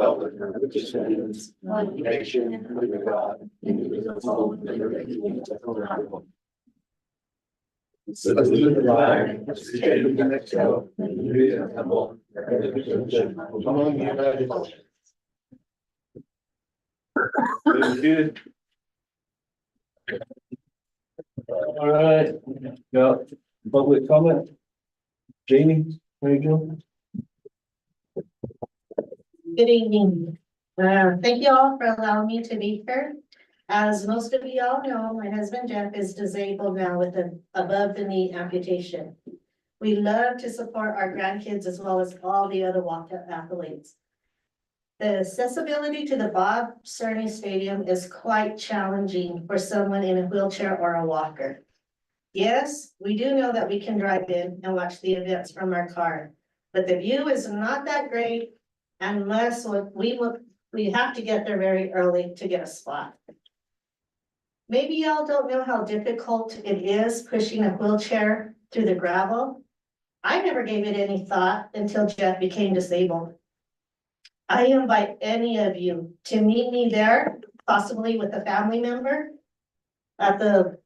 commonwealth which stands one nation under God, indivisible, with liberty and justice for all. Salute the flag of the state of New Mexico, and the reasonable among the United States. Very good. All right, yeah, public comment. Jamie, there you go. Good evening. Thank you all for allowing me to be here. As most of you all know, my husband Jeff is disabled now with an above the knee amputation. We love to support our grandkids as well as all the other walkout athletes. The accessibility to the Bob Cerny Stadium is quite challenging for someone in a wheelchair or a walker. Yes, we do know that we can drive in and watch the events from our car, but the view is not that great unless we have to get there very early to get a spot. Maybe y'all don't know how difficult it is pushing a wheelchair through the gravel. I never gave it any thought until Jeff became disabled. I invite any of you to meet me there, possibly with a family member at the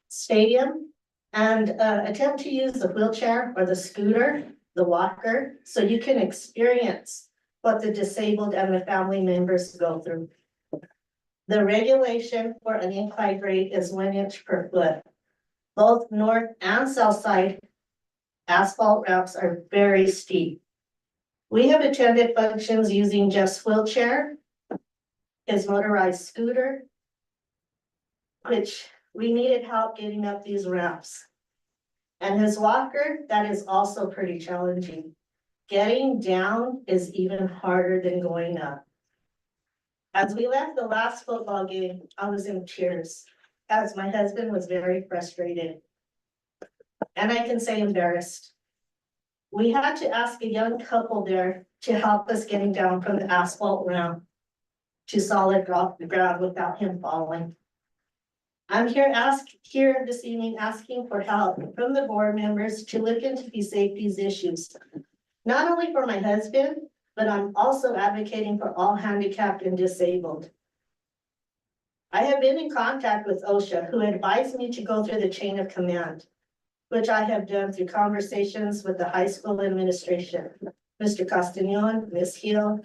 stadium, and attempt to use the wheelchair or the scooter, the walker, so you can experience what the disabled and the family members go through. The regulation for an incline grade is 1 inch per foot. Both north and south side asphalt ramps are very steep. We have attended functions using Jeff's wheelchair, his motorized scooter, which we needed help getting up these ramps. And his walker, that is also pretty challenging. Getting down is even harder than going up. As we left the last football game, I was in tears as my husband was very frustrated. And I can say embarrassed. We had to ask a young couple there to help us getting down from the asphalt ramp to solid ground without him falling. I'm here this evening asking for help from the board members to look into these safety issues. Not only for my husband, but I'm also advocating for all handicapped and disabled. I have been in contact with OSHA, who advised me to go through the chain of command, which I have done through conversations with the high school administration, Mr. Castañon, Ms. Hill,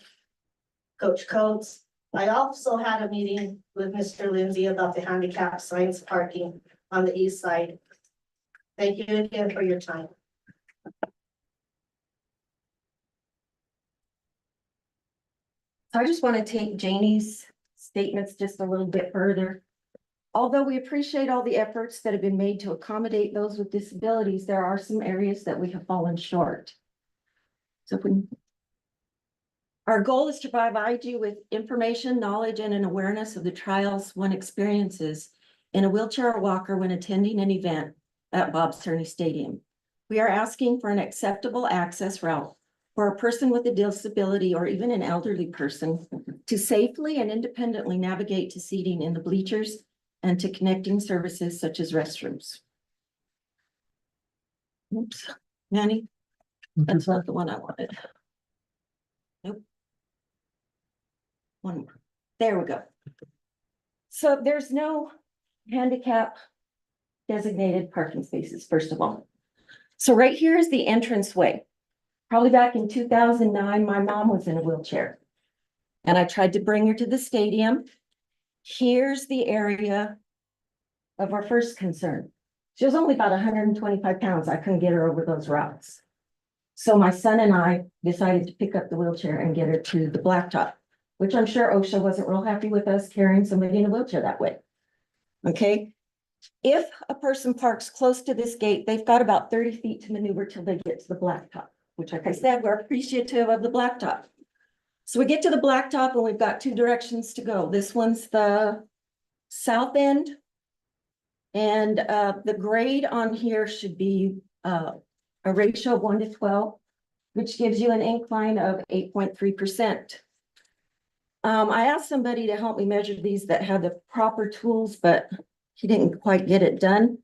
Coach Coates. I also had a meeting with Mr. Lindsay about the handicap signs parking on the east side. Thank you again for your time. I just want to take Janie's statements just a little bit further. Although we appreciate all the efforts that have been made to accommodate those with disabilities, there are some areas that we have fallen short. So our goal is to provide you with information, knowledge, and an awareness of the trials one experiences in a wheelchair or walker when attending an event at Bob Cerny Stadium. We are asking for an acceptable access route for a person with a disability or even an elderly person to safely and independently navigate to seating in the bleachers and to connecting services such as restrooms. Oops, Manny, that's not the one I wanted. Nope. One more. There we go. So there's no handicap designated parking spaces, first of all. So right here is the entranceway. Probably back in 2009, my mom was in a wheelchair and I tried to bring her to the stadium. Here's the area of our first concern. She was only about 125 pounds. I couldn't get her over those rocks. So my son and I decided to pick up the wheelchair and get her to the blacktop, which I'm sure OSHA wasn't real happy with us carrying somebody in a wheelchair that way. Okay. If a person parks close to this gate, they've got about 30 feet to maneuver till they get to the blacktop, which, like I said, we're appreciative of the blacktop. So we get to the blacktop and we've got two directions to go. This one's the south end. And the grade on here should be a ratio of 1 to 12, which gives you an incline of 8.3%. I asked somebody to help me measure these that had the proper tools, but he didn't quite get it done.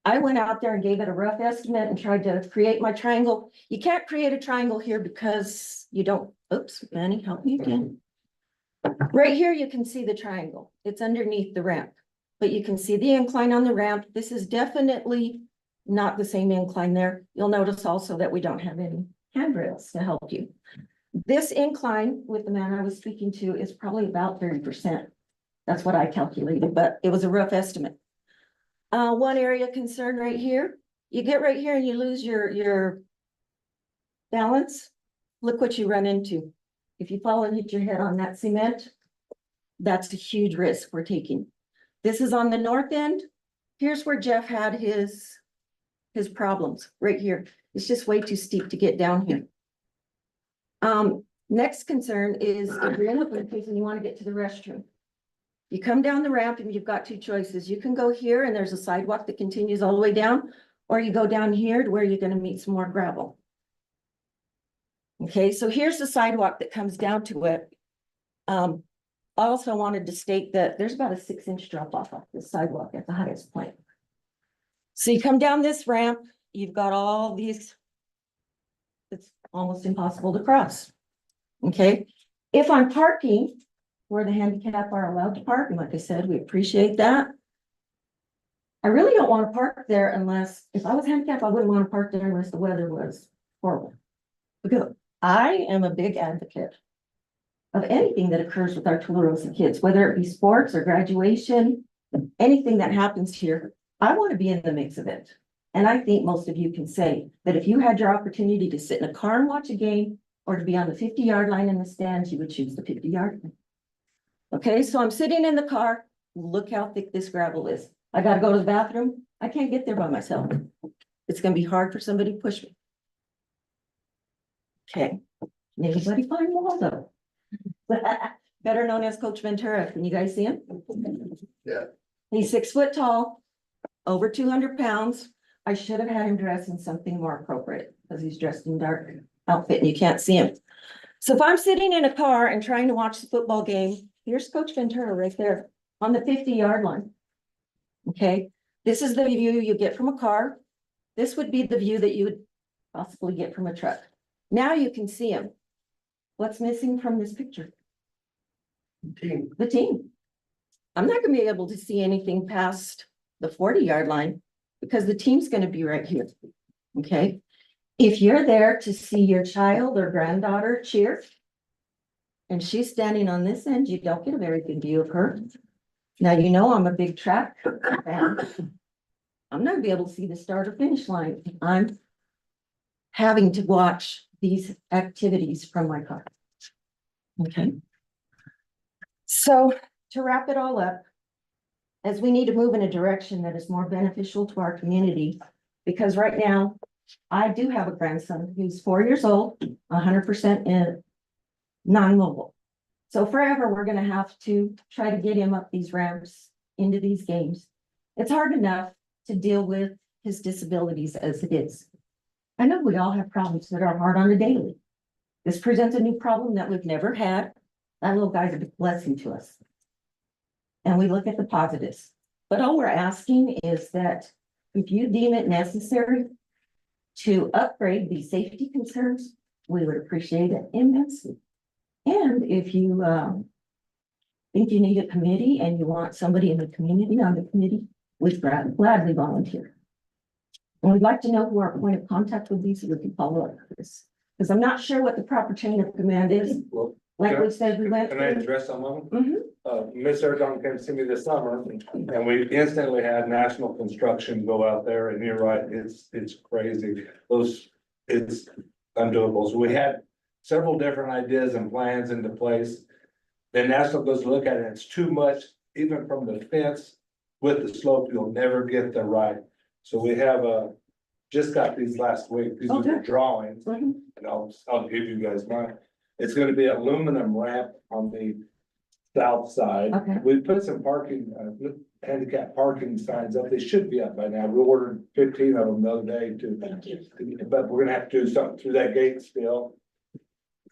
I went out there and gave it a rough estimate and tried to create my triangle. You can't create a triangle here because you don't, oops, Manny, help me again. Right here, you can see the triangle. It's underneath the ramp. But you can see the incline on the ramp. This is definitely not the same incline there. You'll notice also that we don't have any handrails to help you. This incline with the man I was speaking to is probably about 30%. That's what I calculated, but it was a rough estimate. One area of concern right here, you get right here and you lose your balance. Look what you run into. If you fall and hit your head on that cement, that's a huge risk we're taking. This is on the north end. Here's where Jeff had his problems, right here. It's just way too steep to get down here. Next concern is if you're in the place and you want to get to the restroom. You come down the ramp and you've got two choices. You can go here and there's a sidewalk that continues all the way down, or you go down here to where you're going to meet some more gravel. Okay, so here's the sidewalk that comes down to it. I also wanted to state that there's about a 6-inch drop off the sidewalk at the highest point. So you come down this ramp, you've got all these, it's almost impossible to cross. Okay, if I'm parking where the handicap are allowed to park, and like I said, we appreciate that. I really don't want to park there unless, if I was handicapped, I wouldn't want to park there unless the weather was horrible. Because I am a big advocate of anything that occurs with our Tularosa kids, whether it be sports or graduation, anything that happens here, I want to be in the mix of it. And I think most of you can say that if you had your opportunity to sit in a car and watch a game or to be on the 50-yard line in the stands, you would choose the 50-yard line. Okay, so I'm sitting in the car. Look how thick this gravel is. I got to go to the bathroom. I can't get there by myself. It's going to be hard for somebody to push me. Okay, anybody find Waldo? Better known as Coach Ventura. Can you guys see him? Yeah. He's 6 foot tall, over 200 pounds. I should have had him dressed in something more appropriate because he's dressed in dark outfit and you can't see him. So if I'm sitting in a car and trying to watch the football game, here's Coach Ventura right there on the 50-yard line. Okay, this is the view you get from a car. This would be the view that you would possibly get from a truck. Now you can see him. What's missing from this picture? The team. I'm not gonna be able to see anything past the 40-yard line because the team's gonna be right here. Okay. If you're there to see your child or granddaughter cheer, and she's standing on this end, you don't get a very good view of her. Now, you know, I'm a big track fan. I'm not gonna be able to see the start or finish line. I'm having to watch these activities from my car. Okay. So to wrap it all up, as we need to move in a direction that is more beneficial to our community, because right now I do have a grandson who's 4 years old, 100% in non-mobile. So forever, we're going to have to try to get him up these ramps into these games. It's hard enough to deal with his disabilities as it is. I know we all have problems that are hard on a daily. This presents a new problem that we've never had. That little guy's a big blessing to us. And we look at the positives. But all we're asking is that if you deem it necessary to upgrade these safety concerns, we would appreciate it immensely. And if you think you need a committee and you want somebody in the community on the committee, we'd gladly volunteer. And we'd like to know who our point of contact would be so we can follow up with this. Because I'm not sure what the proper chain of command is. Well, Like we said, we went can I through. address some of them? Mhm. Miss Erdogan came to see me this summer and we instantly had National Construction go out there and you're right, it's crazy. It's undoable. So we had several different ideas and plans into place. Then National goes to look at it, it's too much, even from the fence with the slope, you'll never get the right. So we have just got these last week, these are the Okay. drawings, Mhm. and I'll give you guys mine. It's gonna be an aluminum ramp on the south side. Okay. We put some parking, handicap parking signs up. They should be up by now. We ordered 15 of them the other day Thank you. but we're gonna have to do something through that gate still.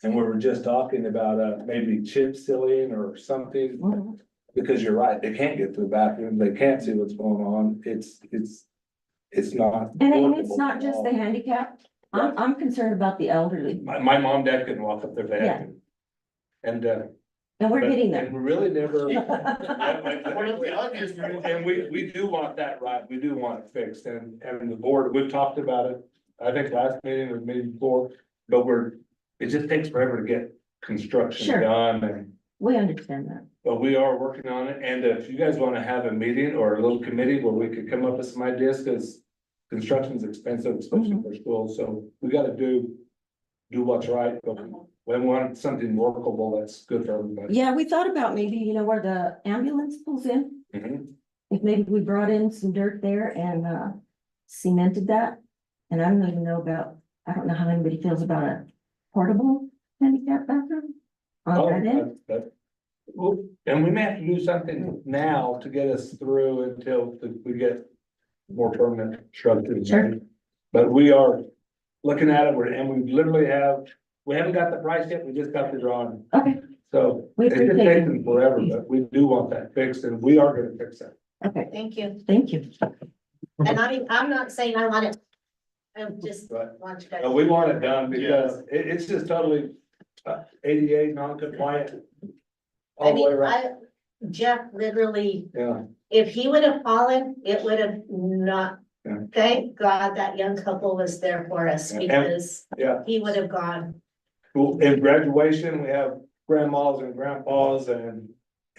And we were just talking about, maybe chip sealing or something, Mhm. because you're right, they can't get to the bathroom. They can't see what's going on. It's not. And it's workable not at just all. the handicapped. I'm concerned about the elderly. My mom and dad couldn't walk up there. They had to. And, And we're getting there. And we really never. Obviously. And we do want that right, we do want it fixed, and the board, we've talked about it, I think last meeting or meeting before, but it just takes forever to get construction Sure. done, and, We understand that. but we are working on it, and if you guys wanna have a meeting or a little committee where we could come up with some ideas, cause construction's expensive, especially for schools, so we gotta do what's right, but we want something workable that's good for everybody. Yeah, we thought about maybe, where the ambulance pulls in, Mhm. if maybe we brought in some dirt there and cemented that. And I don't even know about, I don't know how anybody feels about a portable handicap bathroom. Oh, On that end. well, and we may have to do something now to get us through until we get more permanent structures. Sure. But we are looking at it, and we literally we haven't got the price yet, we just got the drawing, Okay, so. We It's just appreciate it. taking forever, but we do want that fixed, and we are gonna fix that. okay, Thank you. thank you. And I'm not saying I want it. I just But want you guys. we want it done because it's just totally ADA non-compliant. I All the way mean, around, Jeff literally, yeah. if he would have fallen, it would have not. Yeah. Thank God that young couple was there for us Yeah. because Yeah. he would have gone. Well, in graduation, we have grandmas and grandpas and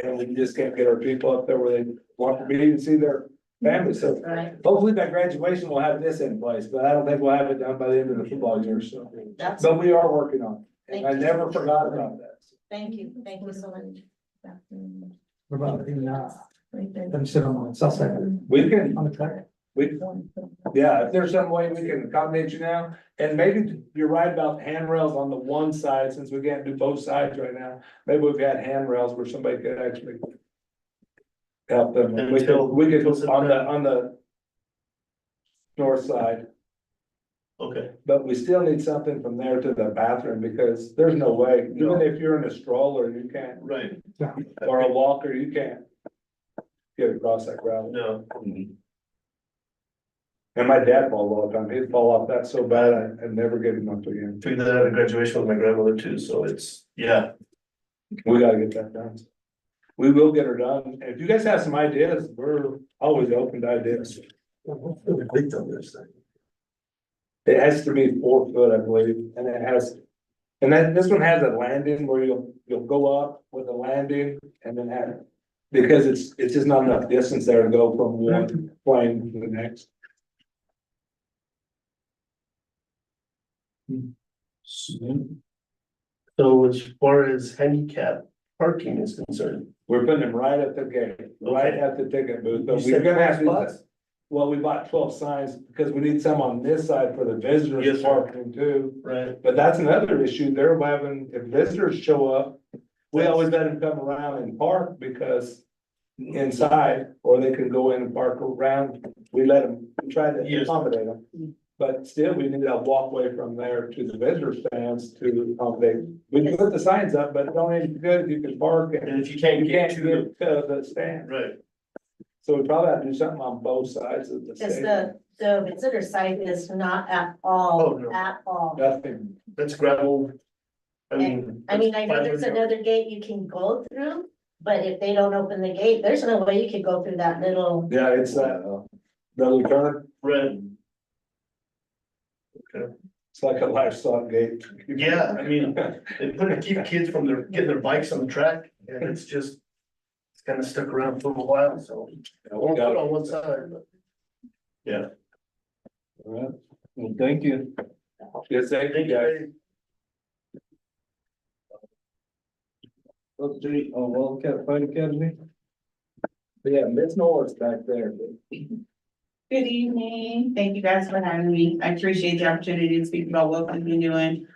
we just can't get our people up there where they want to be and see their families. So Right, hopefully by graduation, we'll have this in place, but I don't think we'll have it done by the end of the football year, so. that's, But we are working on it. And I Thank you. never forgot about that. thank you so much. What about in, them sit on the south side We can, on the track? yeah, if there's some way we can accommodate you now, and maybe you're right about handrails on the one side, since we can't do both sides right now. Maybe we've got handrails where somebody could actually help them. We could on the north side, Okay, but we still need something from there to the bathroom, because there's no way, even if you're in a stroller, you can't, right, or a walker, you can't get across that gravel. no. And my dad falls all the time, he'd fall off that so bad, I'd never get him up again. Figured that out at graduation with my grandmother too, so it's, yeah. We gotta get that done. We will get her done. If you guys have some ideas, we're always open to ideas. Big on this thing. It has to be 4 foot, I believe, and it has. And this one has a landing where you'll go up with a landing and then have. Because it's just not enough distance there to go from one plane to the next. So as far as handicap parking is concerned, We're putting them right at the gate, right at the ticket booth, but You we're said gonna have 12 to. spots? Well, we bought 12 signs because we need some on this side for the Yes, visitors sir. parking too. right? But that's another issue. They're having, if visitors show up, we always let them come around and park because inside, or they can go in and park around. We let them, we try to Yes. accommodate them. But still, we need a walkway from there to the visitor stands to accommodate. We can put the signs up, but it's only good if you can park And and if you can't you get can't to get to the stand. right, So we probably have to do something on both sides of the Because stand. the visitor site is not at Oh, all, no. at all. Nothing. that's gravel. I mean. I know there's another gate you can go through, but if they don't open the gate, there's no way you could go through that little. Yeah, it's that, the turn, Right, it's like a livestock gate. yeah, I mean, they put to keep kids from getting their bikes on the track, and it's just. It's kind of stuck around for a while, so. I won't put it on one side, but. Yeah. All right, well, thank you. Yes, thank you, Thank guys. you. Wildcat Fight Academy. Yeah, Miss Norris back there. Good evening. Thank you guys for having me. I appreciate the opportunity to speak about what we've been doing.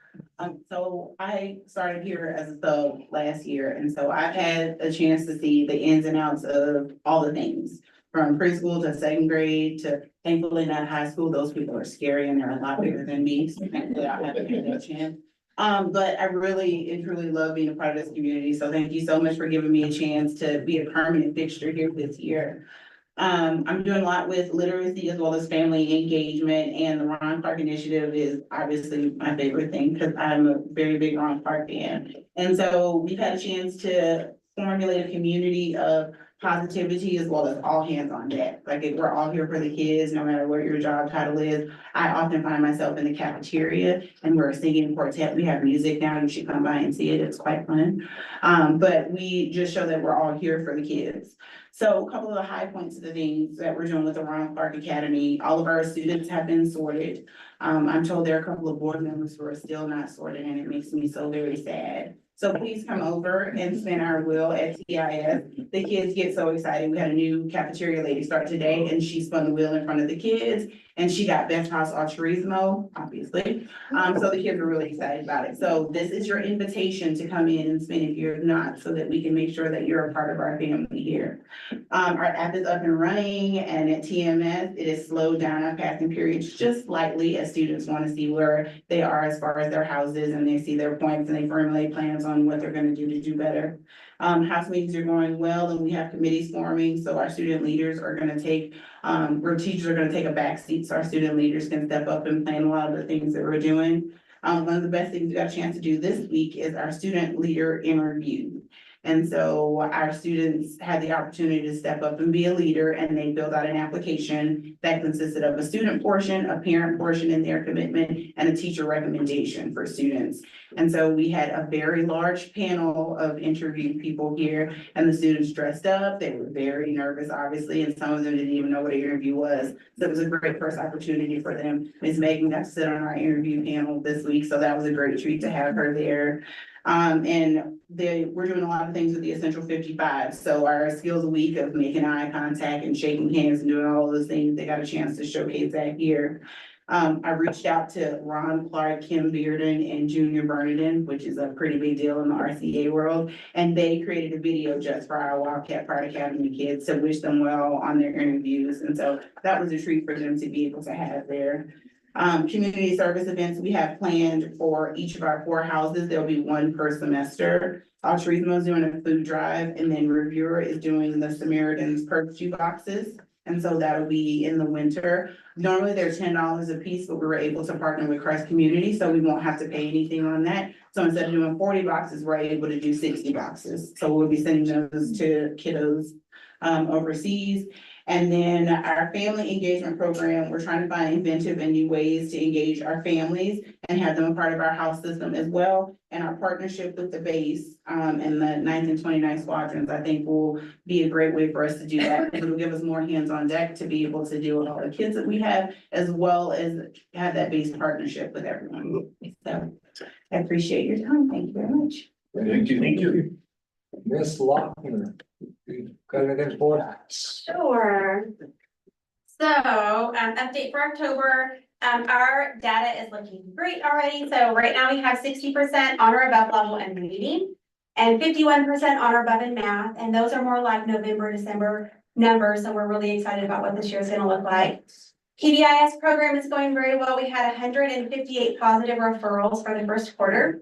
So I started here as a sub last year, and so I've had a chance to see the ins and outs of all the things. From preschool to second grade to thankfully not high school. Those people are scary and they're a lot bigger than me, so thankfully I haven't had that chance. But I really and truly love being a part of this community, so thank you so much for giving me a chance to be a permanent fixture here this year. I'm doing a lot with literacy as well as family engagement, and the Ron Clark Initiative is obviously my favorite thing, because I'm a very big Ron Clark fan. And so we've had a chance to formulate a community of positivity as well as all hands on deck. Like, if we're all here for the kids, no matter what your job title is. I often find myself in the cafeteria and we're singing quartet. We have music now. You should come by and see it. It's quite fun. But we just show that we're all here for the kids. So a couple of the high points of the things that we're doing with the Ron Clark Academy, all of our students have been sorted. I'm told there are a couple of board members who are still not sorted, and it makes me so very sad. So please come over and spin our wheel at TIS. The kids get so excited. We had a new cafeteria lady start today, and she spun the wheel in front of the kids, and she got Best House al Turismo, obviously. So the kids were really excited about it. So this is your invitation to come in and spin if you're not, so that we can make sure that you're a part of our family here. Our app is up and running, and at TMS, it has slowed down our passing periods just slightly, as students want to see where they are as far as their houses, and they see their points, and they formulate plans on what they're gonna do to do better. House meetings are going well, and we have committees forming, so our student leaders are gonna take, or teachers are gonna take a back seat, so our student leaders can step up and plan a lot of the things that we're doing. One of the best things we got a chance to do this week is our student leader interview. And so our students had the opportunity to step up and be a leader, and they filled out an application that consisted of a student portion, a parent portion in their commitment, and a teacher recommendation for students. And so we had a very large panel of interviewed people here, and the students dressed up. They were very nervous, obviously, and some of them didn't even know what an interview was. So it was a great first opportunity for them. Ms. Megan got to sit on our interview panel this week, so that was a great treat to have her there. We're doing a lot of things with the Essential 55. So our skills a week of making eye contact and shaking hands and doing all of those things, they got a chance to showcase that here. I reached out to Ron Clark, Kim Bearden, and Junior Bernardin, which is a pretty big deal in the RCA world. And they created a video just for our Wildcat Pride Academy kids to wish them well on their interviews. And so that was a treat for them to be able to have there. Community service events we have planned for each of our 4 houses. There'll be 1 per semester. Turismo is doing a food drive, and then Reviewer is doing the Samaritan's Perk shoe boxes. And so that'll be in the winter. Normally they're $10 a piece, but we were able to partner with Christ Community, so we won't have to pay anything on that. So instead of doing 40 boxes, we're able to do 60 boxes. So we'll be sending those to kiddos overseas. And then our family engagement program, we're trying to find inventive and new ways to engage our families and have them a part of our house system as well. And our partnership with the base and the 9th and 29th squadrons, I think will be a great way for us to do that. And it'll give us more hands on deck to be able to deal with all the kids that we have, as well as have that base partnership with everyone. So I appreciate your time. Thank you very much. Thank you. Thank you. Ms. Lochner, you got anything for us? Sure. So, update for October, our data is looking great already. So right now we have 60% on or above level in reading and 51% on or above in math. And those are more like November, December numbers. So we're really excited about what this year is going to look like. PBIS program is going very well. We had 158 positive referrals for the first quarter.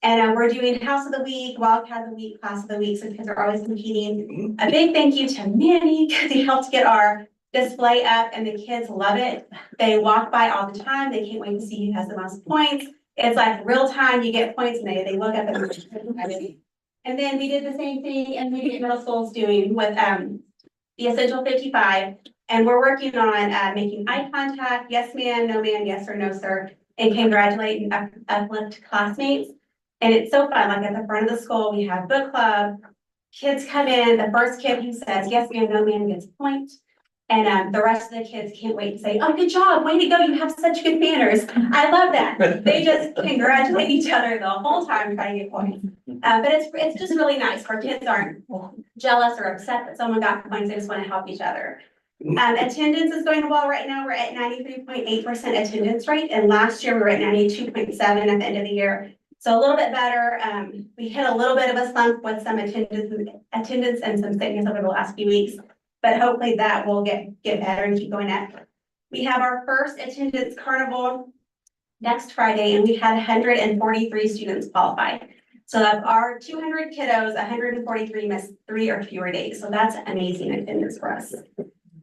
And we're doing House of the Week, Wildcat of the Week, Class of the Week, so kids are always competing. A big thank you to Manny, because he helped get our display up, and the kids love it. They walk by all the time. They can't wait to see who has the most points. It's like real time, you get points, and they look up and then we did the same thing, and we Middle School is doing with the Essential 55. And we're working on making eye contact, yes ma'am, no ma'am, yes or no sir, and congratulating uplift classmates. And it's so fun, like at the front of the school, we have book club, kids come in, the first kid who says, yes ma'am, no ma'am gets a point. And the rest of the kids can't wait to say, oh, good job, way to go, you have such good manners. I love that. They just congratulate each other the whole time trying to get points. But it's just really nice, our kids aren't jealous or upset that someone got points, they just want to help each other. Attendance is going well right now, we're at 93.8% attendance rate, and last year we were at 92.7 at the end of the year. So a little bit better. We hit a little bit of a slump with some attendance and some sickness over the last few weeks, but hopefully that will get better and keep going up. We have our first attendance carnival next Friday, and we had 143 students qualify. So of our 200 kiddos, 143 missed 3 or fewer days. So that's amazing attendance for us.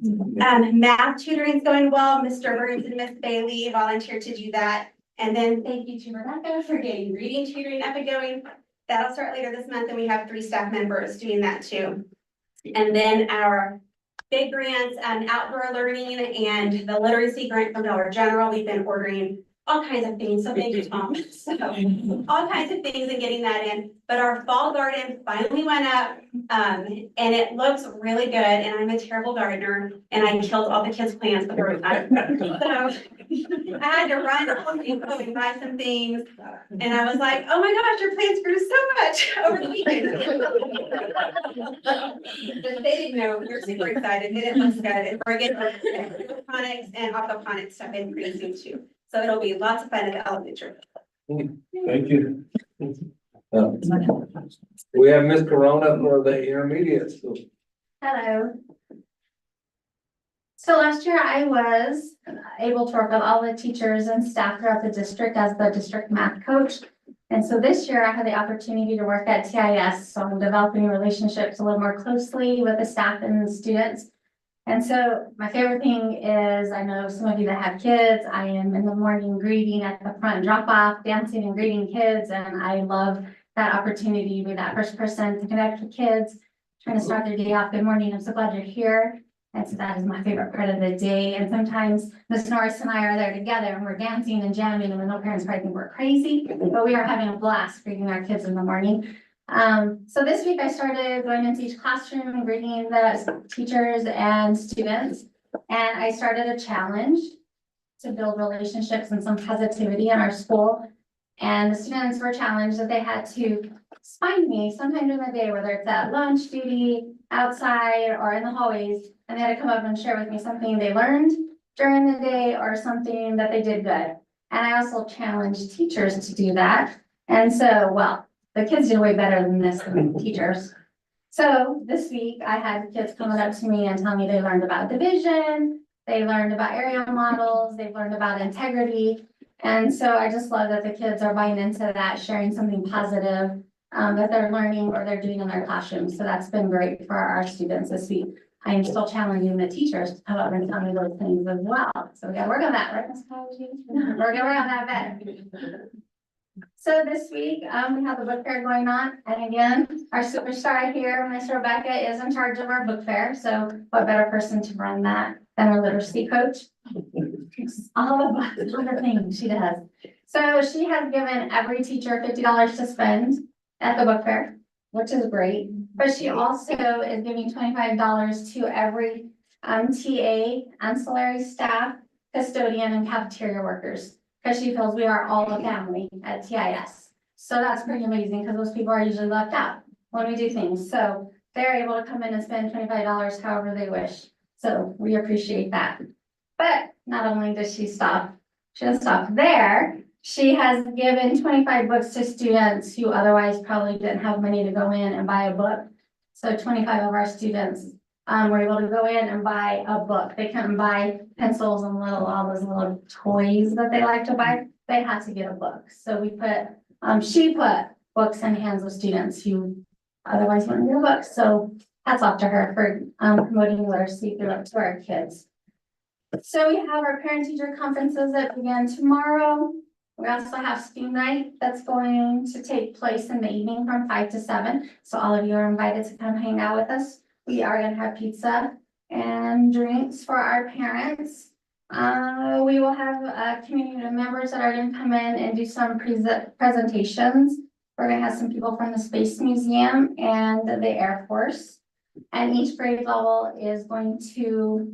Math tutoring is going well. Mr. Burns and Miss Bailey volunteered to do that. And then thank you to Rebecca for getting reading tutoring up and going. That'll start later this month, and we have 3 staff members doing that too. And then our big grants, outdoor learning and the literacy grant from Dollar General, we've been ordering all kinds of things, so thank you, Tom. So, all kinds of things and getting that in, but our fall garden finally went up, and it looks really good, and I'm a terrible gardener, and I killed all the kids' plants the first time. So, I had to run and buy some things, and I was like, oh my gosh, your plants grew so much over the weekend. But they didn't know, we were super excited, it looks good, we're getting hydroponics and aquaponics stuff in pretty soon too. So it'll be lots of fun at the elementary. Thank you. We have Miss Corona for the intermediate school. Hello. So last year I was able to work with all the teachers and staff throughout the district as the district math coach. And so this year I had the opportunity to work at TIS. So I'm developing relationships a little more closely with the staff and the students. And so my favorite thing is, I know some of you that have kids, I am in the morning greeting at the front drop off, dancing and greeting kids. And I love that opportunity to be that first person to connect with kids, trying to start their day off. Good morning, I'm so glad you're here. And so that is my favorite part of the day. And sometimes Ms. Norris and I are there together and we're dancing and jamming and the no parents probably think we're crazy, but we are having a blast greeting our kids in the morning. So this week I started going into each classroom and greeting the teachers and students. And I started a challenge to build relationships and some positivity in our school. And the students were challenged that they had to find me sometime during the day, whether it's at lunch duty, outside, or in the hallways. And they had to come up and share with me something they learned during the day or something that they did good. And I also challenged teachers to do that. And so, well, the kids did way better than this than the teachers. So this week I had kids coming up to me and telling me they learned about division, they learned about area models, they've learned about integrity. And so I just love that the kids are buying into that, sharing something positive that they're learning or they're doing in their classrooms. So that's been great for our students this week. I am still challenging the teachers to come up and tell me those things as well. So we gotta work on that, right, Ms. College? We're gonna work on that better. So this week, we have the book fair going on. And again, our superstar here, Miss Rebecca, is in charge of our book fair. So what better person to run that than our literacy coach? All the other things she does. So she has given every teacher $50 to spend at the book fair, which is great. But she also is giving $25 to every TA, ancillary staff, custodian, and cafeteria workers. Because she feels we are all a family at TIS. So that's pretty amazing because those people are usually left out when we do things. So they're able to come in and spend $25 however they wish. So we appreciate that. But not only does she doesn't stop there. She has given 25 books to students who otherwise probably didn't have money to go in and buy a book. So 25 of our students were able to go in and buy a book. They couldn't buy pencils and all those little toys that they like to buy. They had to get a book. So she put books in the hands of students who otherwise wouldn't get a book. So hats off to her for promoting literacy to our kids. So we have our parent-teacher conferences that begin tomorrow. We also have STEAM night that's going to take place in the evening from 5 to 7. So all of you are invited to come hang out with us. We are going to have pizza and drinks for our parents. We will have community members that are going to come in and do some presentations. We're going to have some people from the Space Museum and the Air Force. And each grade level is going to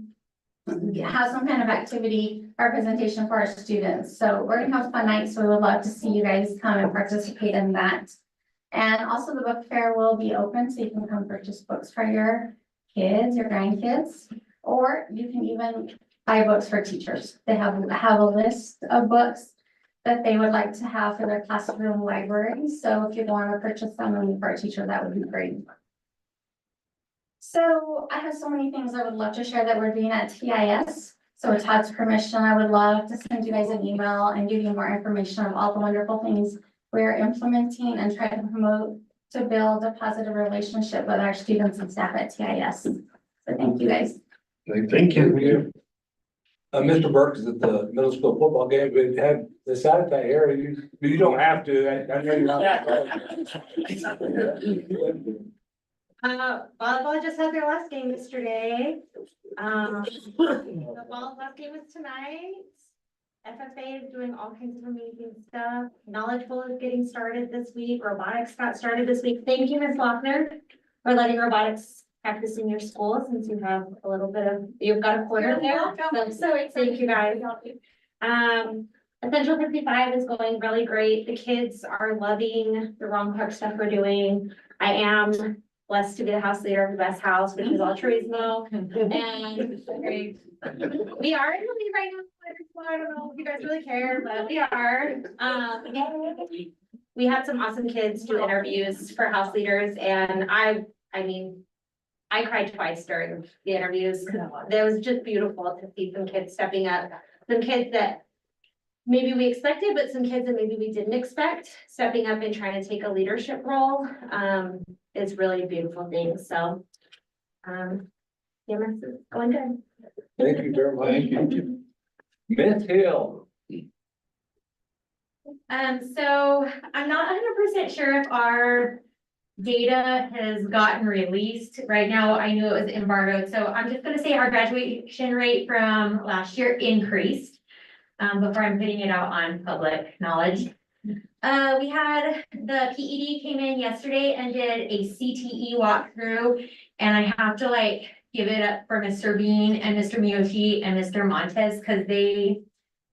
have some kind of activity or presentation for our students. So we're going to have a fun night. So we would love to see you guys come and participate in that. And also the book fair will be open, so you can come purchase books for your kids, your grandkids, or you can even buy books for teachers. They have a list of books that they would like to have for their classroom library. So if you want to purchase them for a teacher, that would be great. So I have so many things I would love to share that we're doing at TIS. So with Todd's permission, I would love to send you guys an email and give you more information of all the wonderful things we're implementing and trying to promote to build a positive relationship with our students and staff at TIS. So thank you guys. Thank you. Mr. Burke is at the middle school football game, but have decided that area, you don't have to, I know you're not. Volleyball just had their last game yesterday. The ball last game was tonight. FFA is doing all kinds of amazing stuff. Knowledgeable is getting started this week. Robotics got started this week. Thank you, Ms. Lochner, for letting robotics practice in your school, since you have a little bit of, you've got a corner there. So thank you guys. Essential 55 is going really great. The kids are loving the Wrong Park stuff we're doing. I am blessed to be the house leader of the best house, which is all Turismo. And we are in the lead right now. So I don't know if you guys really care, but we are. We had some awesome kids do interviews for house leaders, and I mean, I cried twice during the interviews. It was just beautiful to see some kids stepping up, some kids that maybe we expected, but some kids that maybe we didn't expect, stepping up and trying to take a leadership role. It's really a beautiful thing. So, EMS is going good. Thank you very much. Thank you. Ms. Hill. So I'm not 100% sure if our data has gotten released. Right now, I knew it was embargoed, so I'm just gonna say our graduation rate from last year increased. Before I'm putting it out on public knowledge. We had the PED came in yesterday and did a CTE walkthrough, and I have to like give it up for Mr. Bean and Mr. Miyoshi and Mr. Montez, because they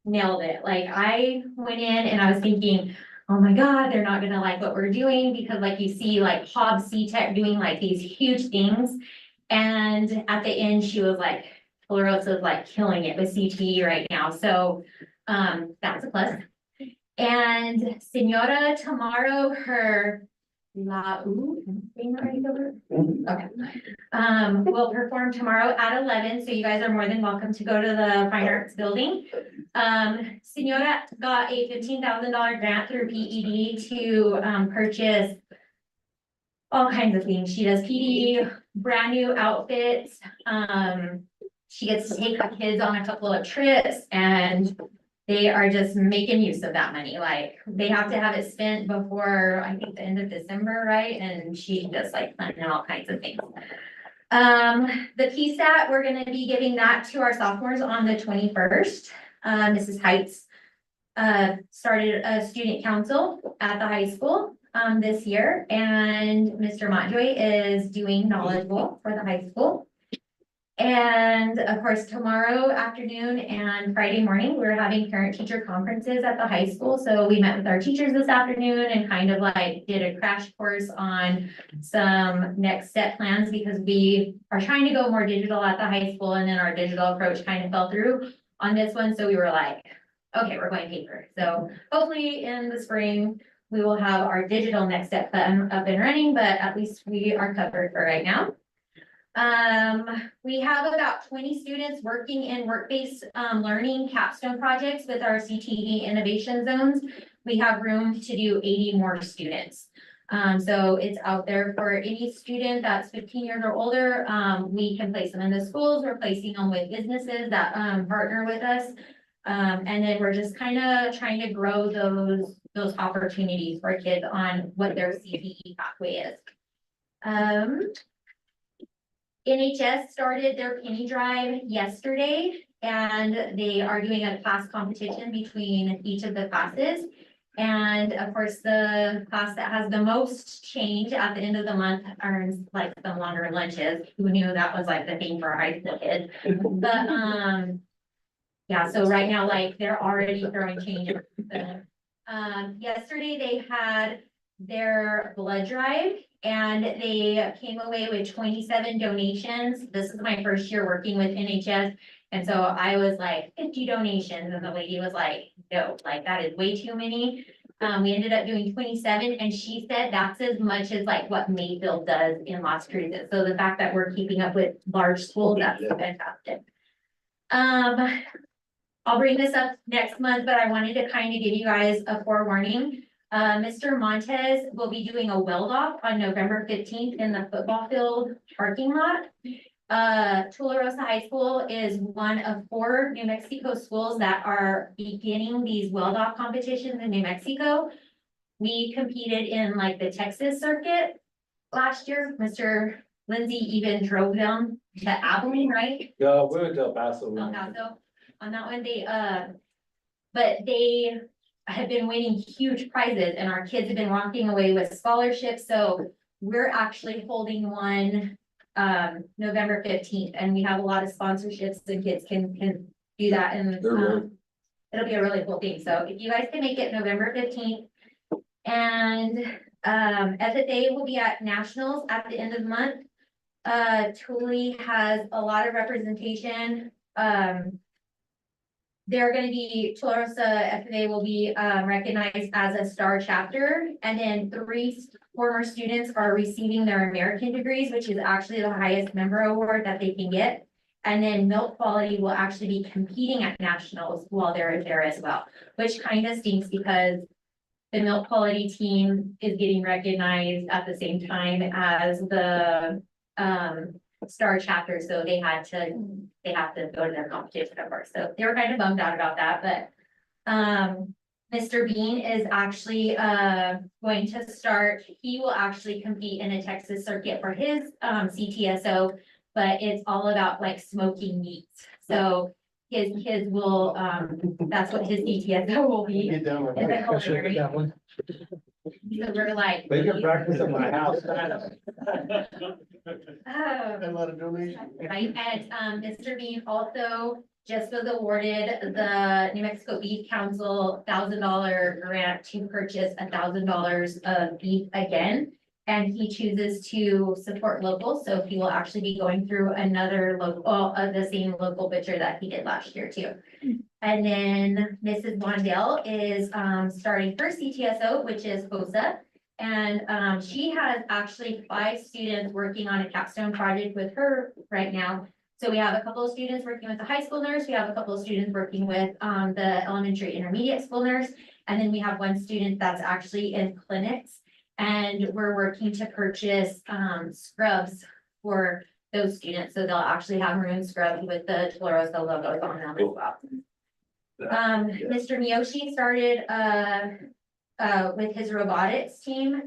nailed it. Like, I went in and I was thinking, oh my God, they're not gonna like what we're doing, because like you see like Hobbs C-Tech doing like these huge things. And at the end, she was like, Tularosa is like killing it with CTE right now. So that's a plus. And Senora tomorrow, her okay. Will perform tomorrow at 11. So you guys are more than welcome to go to the Fine Arts Building. Senora got a $15,000 grant through PED to purchase all kinds of things. She does PD, brand new outfits. She gets to take the kids on a couple of trips, and they are just making use of that money. Like, they have to have it spent before, I think, the end of December, right? And she just like planning all kinds of things. The PSAT, we're gonna be giving that to our sophomores on the 21st. Mrs. Heights started a student council at the high school this year, and Mr. Montjoy is doing knowledgeable for the high school. And of course, tomorrow afternoon and Friday morning, we're having parent teacher conferences at the high school. So we met with our teachers this afternoon and kind of like did a crash course on some next step plans, because we are trying to go more digital at the high school, and then our digital approach kind of fell through on this one. So we were like, okay, we're going paper. So hopefully in the spring, we will have our digital next step plan up and running, but at least we are covered for right now. We have about 20 students working in work-based learning capstone projects with our CTE innovation zones. We have room to do 80 more students. So it's out there for any student that's 15 years or older. We can place them in the schools. We're placing them with businesses that partner with us. And then we're just kind of trying to grow those opportunities for kids on what their CTE pathway is. NHS started their penny drive yesterday, and they are doing a class competition between each of the classes. And of course, the class that has the most change at the end of the month earns like some longer lunches. Who knew that was like the thing for a high school kid? But yeah, so right now, like, they're already throwing change. Yesterday they had their blood drive, and they came away with 27 donations. This is my first year working with NHS. And so I was like, 50 donations. And the lady was like, no, like, that is way too many. We ended up doing 27, and she said that's as much as like what Mayfield does in Las Cruces. So the fact that we're keeping up with large schools, that's fantastic. I'll bring this up next month, but I wanted to kind of give you guys a forewarning. Mr. Montez will be doing a weld off on November 15th in the football field parking lot. Tularosa High School is one of 4 New Mexico schools that are beginning these well-dog competitions in New Mexico. We competed in like the Texas circuit last year. Mr. Lindsay even drove them to Abilene, right? Yeah, we went to El Paso. El Paso. On that one, but they have been winning huge prizes and our kids have been walking away with scholarships. So we're actually holding one November 15th, and we have a lot of sponsorships and kids can do that and it'll be a really cool thing. So if you guys can make it November 15th. And FFA will be at nationals at the end of the month. Thule has a lot of representation. They're gonna be, Tularosa FFA will be recognized as a star chapter, and then 3 former students are receiving their American degrees, which is actually the highest member award that they can get. And then Milk Quality will actually be competing at nationals while they're there as well, which kind of stinks because the Milk Quality team is getting recognized at the same time as the star chapter, so they have to go to their competition, of course. So they were kind of bummed out about that, but Mr. Bean is actually going to start, he will actually compete in a Texas circuit for his CTSO, but it's all about like smoking meats. So his kids will, that's what his CTSO will be. Get down with Is that. it hilarious? So we're like. They can practice at my house, kind of. A lot of donations. Right, and Mr. Bean also just was awarded the New Mexico Beef Council $1,000 grant to purchase $1,000 of beef again. And he chooses to support local, so he will actually be going through another local, the same local butcher that he did last year too. And then Mrs. Wandell is starting her CTSO, which is HOSA. And she has actually 5 students working on a capstone project with her right now. So we have a couple of students working with the high school nurse, we have a couple of students working with the elementary intermediate school nurse. And then we have one student that's actually in clinics. And we're working to purchase scrubs for those students, so they'll actually have maroon scrubs with the Tularosa logos on them as well. Mr. Miyoshi started with his robotics team.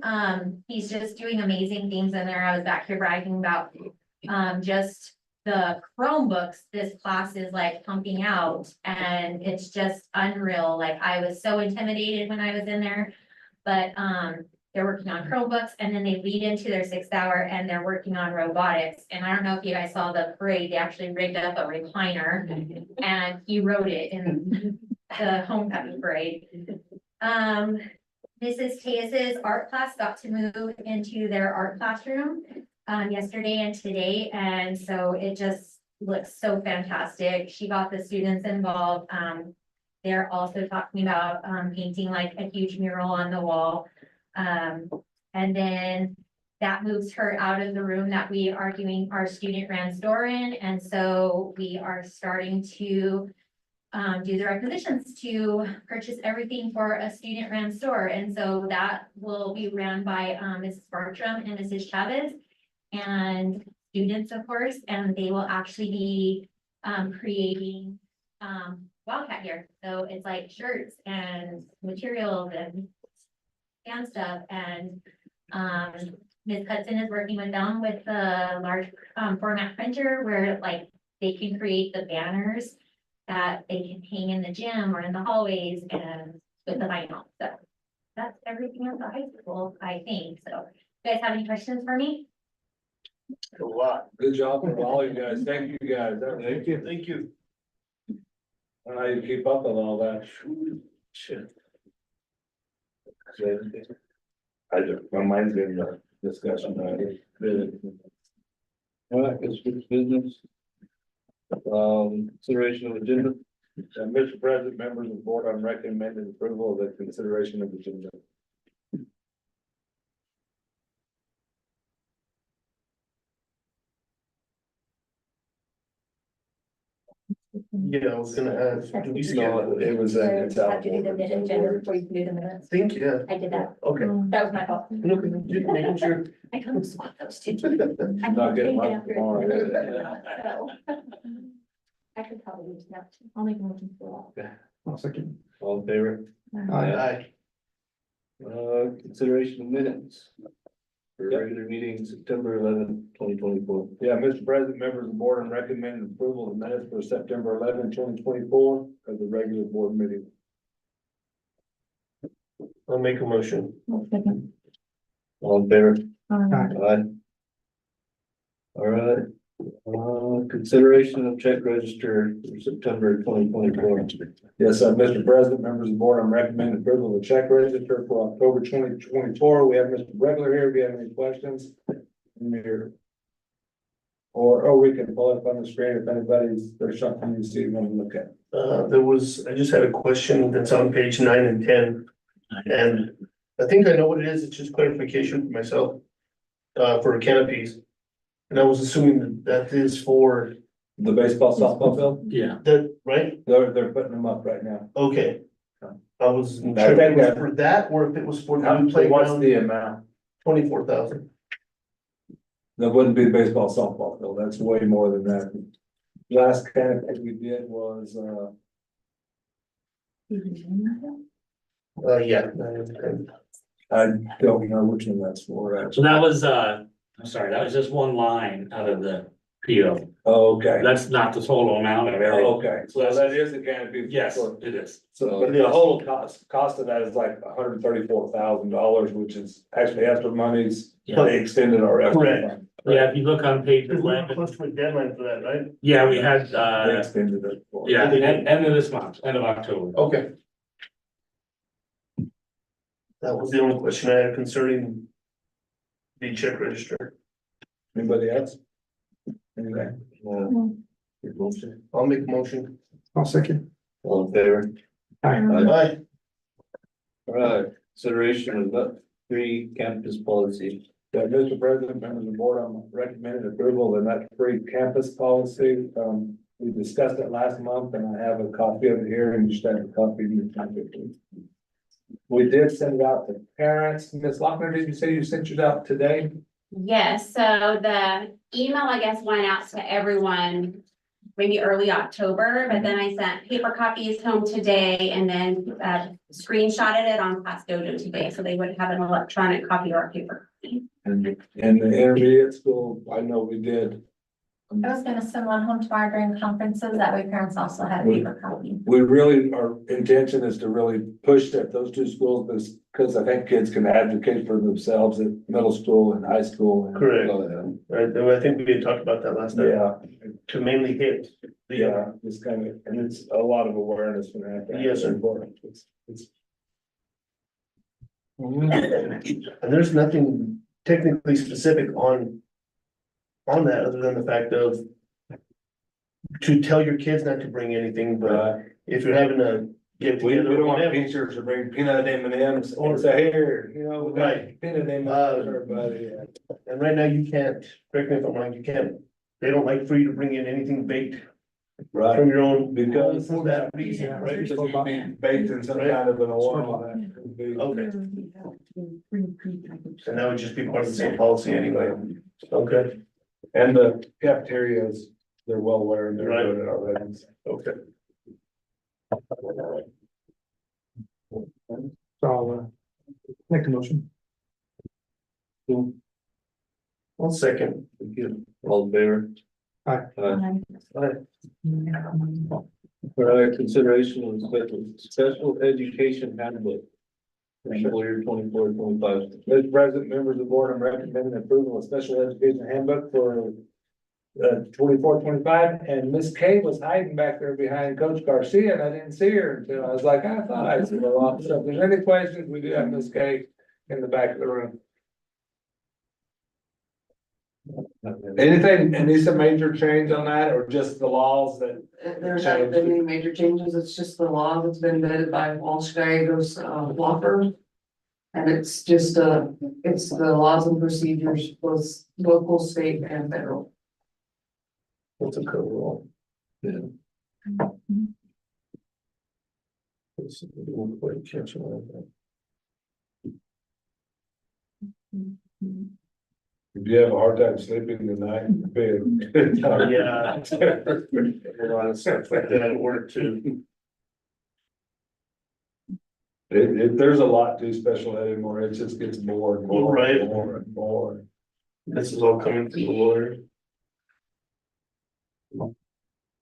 He's just doing amazing things in there. I was back here bragging about just the Chromebooks this class is like pumping out, and it's just unreal. Like, I was so intimidated when I was in there, but they're working on Chromebooks, and then they lead into their 6th hour and they're working on robotics. And I don't know if you guys saw the parade, they actually rigged up a recliner and he rode it in the homecoming parade. Mrs. Teas's art class got to move into their art classroom yesterday and today, and so it just looks so fantastic. She got the students involved. They're also talking about painting like a huge mural on the wall. And then that moves her out of the room that we are doing our student ran store in. And so we are starting to do the requisitions to purchase everything for a student ran store. And so that will be ran by Mrs. Bartram and Mrs. Chavez and students, of course, and they will actually be creating Wildcat gear. So it's like shirts and materials and stuff, and Ms. Hudson is working with them with the large format printer where like they can create the banners that they can hang in the gym or in the hallways and with the vinyl. So that's everything at the high school, I think. So you guys have any questions for me? A lot. Good job from all you guys. Thank you guys. Thank you. Thank you. I don't know how you keep up with all that. Shit. I do. My mind's in the discussion. All right, let's switch business. Consideration of agenda. Mr. President, members of the board, I'm recommending approval of the consideration of agenda. Yeah, I was gonna ask, do we schedule No, it? it was, it's Have out. to do the agenda before you can do the minutes. I think, yeah, I did that. okay. That was my fault. Look, just making sure. I kind of swapped those two. Not getting one tomorrow. I could probably use that. I'll make a motion for I'll second. All in favor? Aye. Consideration of minutes. For regular meeting September 11th, 2024. Yeah, Mr. President, members of the board, I'm recommending approval of minutes for September 11th, 2024 as a regular board meeting. I'll make a motion. All in favor? Aye. Aye. All right, consideration of check register for September 2024. Yes, Mr. President, members of the board, I'm recommending approval of the check register for October 2024. We have Mr. Regler here. Do you have any questions? Here. Or we can pull it up on the screen if there's something you see, want to look at. I just had a question that's on page 9 and 10. And I think I know what it is. It's just clarification for myself. For canopies. And I was assuming that is for The baseball softball field? Yeah. that, right? They're putting them up right now. Okay. I was sure I if think it was that- for that or if it was for the new What's playground, the amount? 24,000. That wouldn't be the baseball softball field. That's way more than that. Last canopy we did was, Yeah. I don't know which one that's for, So actually. that was, I'm sorry, that was just one line out of the PO. Okay. That's not the total amount of everything. Okay, so that is the canopy. Yes, it is. So but the whole cost of that is like $134,000, which is actually after monies, they extended our. Correct. Yeah, if you look on page Because we're 11, close to a deadline for that, right? yeah, we had, They extended it. for- yeah, end of this month, end of October. Okay. That was the only question I had concerning the check register. Anybody else? Anyway. I'll make a motion. I'll second. All in favor? Aye. Aye. All right, consideration of the free campus policy. Yeah, Mr. President, members of the board, I'm recommending approval of the net free campus policy. We discussed it last month and I have a copy of it here and you should have a copy of it. We did send it out to parents. Ms. Lochner, did you say you sent it out today? Yes, so the email, I guess, went out to everyone maybe early October, but then I sent paper copies home today and then screenshotted it on Class Dojo today, so they would have an electronic copy or a paper copy. And the intermediate school, I know we did. I was gonna send one home tomorrow during conferences, that way parents also had a paper copy. We really, our intention is to really push that those two schools, because I think kids can advocate for themselves at middle school and high school. and- Correct. Right, I think we had talked about that last time. Yeah, To mainly hit the, yeah, it's kind of, and it's a lot of awareness from that. Yes, sir. It's. and there's nothing technically specific on that, other than the fact of to tell your kids not to bring anything, but if you're having a get We together. don't want whatever, teachers to bring peanut M&Ms or say, here, we got Right. peanut M&Ms for everybody. And right now you can't, correct me if I'm wrong, you can't, they don't like for you to bring in anything baked Right. from your own. Because- For that reason, right? Baked in some kind of an oil. that could be- Okay, and that would just be part of the same policy anyway. Okay, And the cafeterias, they're well aware and they're Right. doing it already. okay. So I'll make a motion. One second. Thank you. All in favor? Aye. All right, consideration of special education handbook. For school year 24-25. Mr. President, members of the board, I'm recommending approval of special education handbook for 24-25, and Miss Kay was hiding back there behind Coach Garcia, and I didn't see her until I was like, I thought I saw her off. So if there's any questions, we do have Miss Kay in the back of the room. Anything, any some major change on that, or just the laws that? There haven't been any major changes, it's just the law that's been vetted by Walsh Gallegos, law firm. And it's just, it's the laws and procedures, both local, state and federal. What's a code rule? Yeah. Didn't quite catch all of that. If you have a hard time sleeping tonight, in bed. Yeah. A lot of stuff like that at work too. There's a lot to special ed anymore, it just gets more and more. Right. And more and more. This is all coming through the lawyer.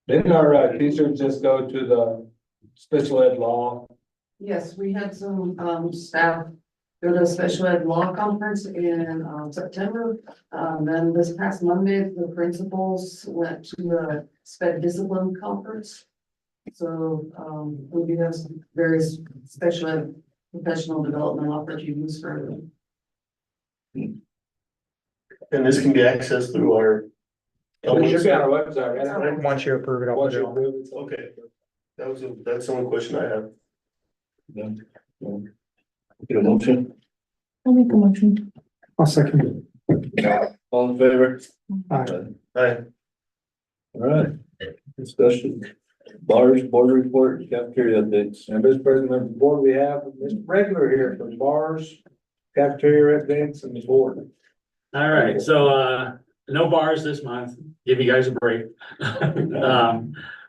Didn't our teachers just go to the special ed law? Yes, we had some, staff go to a special ed law conference in, September. Then this past Monday, the principals went to a sped discipline conference. So, we do have some various special ed professional development opportunities for them. And this can be accessed through our. It should be on our website, right? Once you approve it, I'll Once put it you on. approve it. Okay. That's the only question I have. Get a motion? I'll make a motion. I'll second it. All in favor? Aye. Aye. All right, discussion, bars, board report, cafeteria updates. And Mr. President of the board, we have Mr. Regular here from bars, cafeteria updates and the board. All right, so, no bars this month, give you guys a break.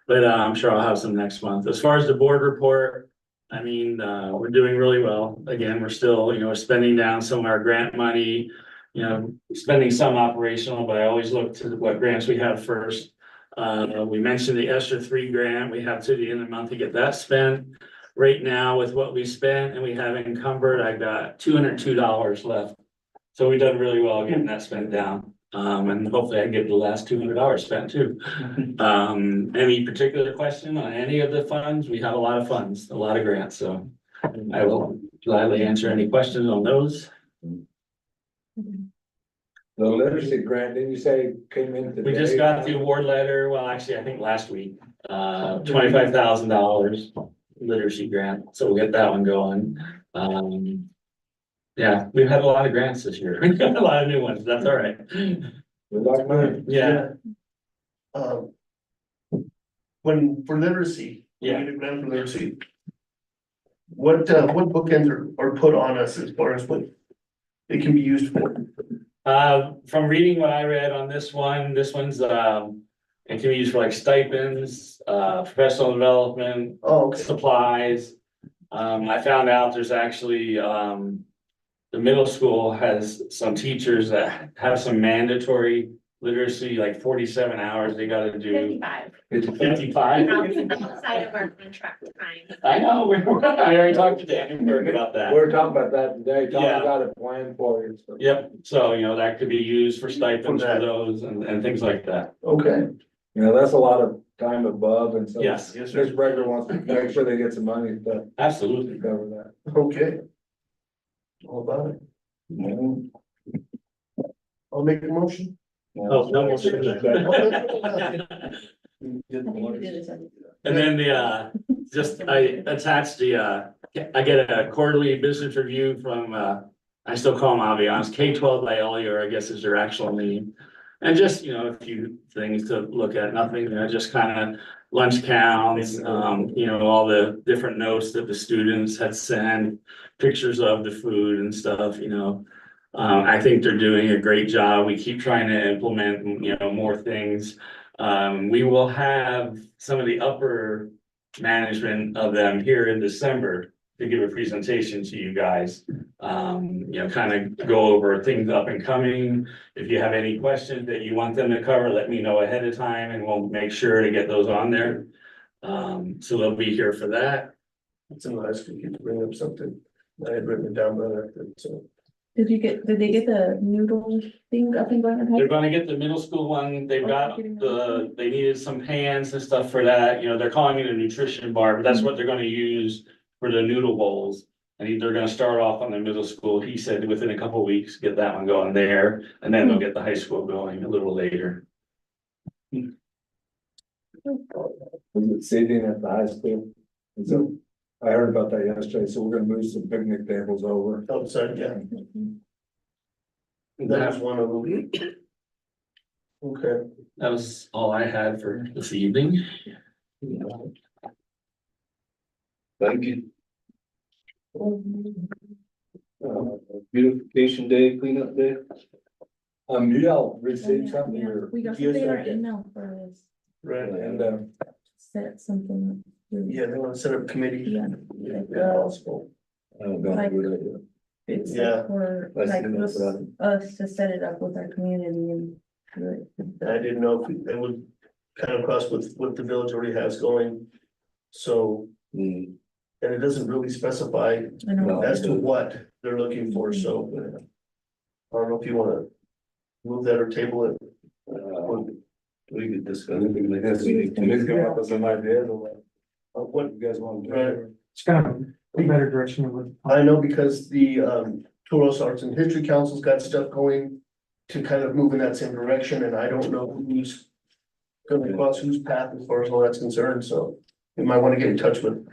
But I'm sure I'll have some next month. As far as the board report, I mean, we're doing really well. Again, we're still, spending down some of our grant money. Spending some operational, but I always look to what grants we have first. We mentioned the ESSER 3 grant. We have to the end of the month to get that spent. Right now with what we spent and we have encumbered, I got $202 left. So we've done really well getting that spent down. And hopefully I can get the last $200 spent too. Any particular question on any of the funds? We have a lot of funds, a lot of grants, so I will gladly answer any questions on those. The literacy grant, didn't you say came in today? We just got the award letter, well, actually, I think last week, $25,000 literacy grant, so we'll get that one going. Yeah, we've had a lot of grants this year, we've got a lot of new ones, that's all right. Good luck, man. Yeah, When, for literacy. when Yeah. you get a grant for literacy. What bookends are put on us as far as what it can be used for? from reading what I read on this one's, it can be used for like stipends, professional development, Oh, okay. supplies. I found out there's actually, the middle school has some teachers that have some mandatory literacy, like 47 hours they gotta do. 55. 55. Outside of our contract time. I know, I already talked to Daniel about that. We're talking about that today, Yeah. talking about a plan for you. so. Yep, so, that could be used for stipends For for that. those and things like that. Okay. That's a lot of time above and so. Yes, Yes, sir. This regular wants to make sure they get some money to absolutely. cover that. Okay. All about it. I'll make the motion. Oh, no more. And then I attached I get a quarterly business review from, I still call them Aviance, K-12 by Ellie, or I guess is their actual name. And just, a few things to look at, nothing, just kind of lunch counts, all the different notes that the students had sent, pictures of the food and stuff, I think they're doing a great job. We keep trying to implement, more things. We will have some of the upper management of them here in December to give a presentation to you guys. Kind of go over things up and coming. If you have any questions that you want them to cover, let me know ahead of time and we'll make sure to get those on there. So they'll be here for that. It's in the high school, you bring up something. I had written it down, but so. Did they get the noodle thing up and going? They're gonna get the middle school one, they've got they needed some pans and stuff for that, they're calling it a nutrition bar, but that's what they're gonna use for the noodle bowls. And they're gonna start off on the middle school, he said within a couple of weeks, get that one going there, and then they'll get the high school going a little later. Is it seating at the high school? So I heard about that yesterday, so we're gonna move some picnic tables over. Outside, yeah. That was one of them. Okay. That was all I had for this evening. Thank you. Beautification day, cleanup day. You all received something or? We got Yes, something in our okay. email for this, Right, And, set something. yeah, they wanna set up committee. Yeah. If possible. I don't know, good idea. It's Yeah. like for, I see like, no us problem. to set it up with our community and do it. I didn't know if it would kind of cross with what the village already has going. So, Hmm. and it doesn't really specify I know. as to what they're looking for, so. I don't know if you wanna move that or table it. We could discuss. Please come up with some ideas of what you guys want to Right. do. It's kind of a better direction with. I know because the Toros Arts and History Council's got stuff going to kind of move in that same direction, and I don't know who's gonna cross whose path as far as all that's concerned, so we might wanna get in touch with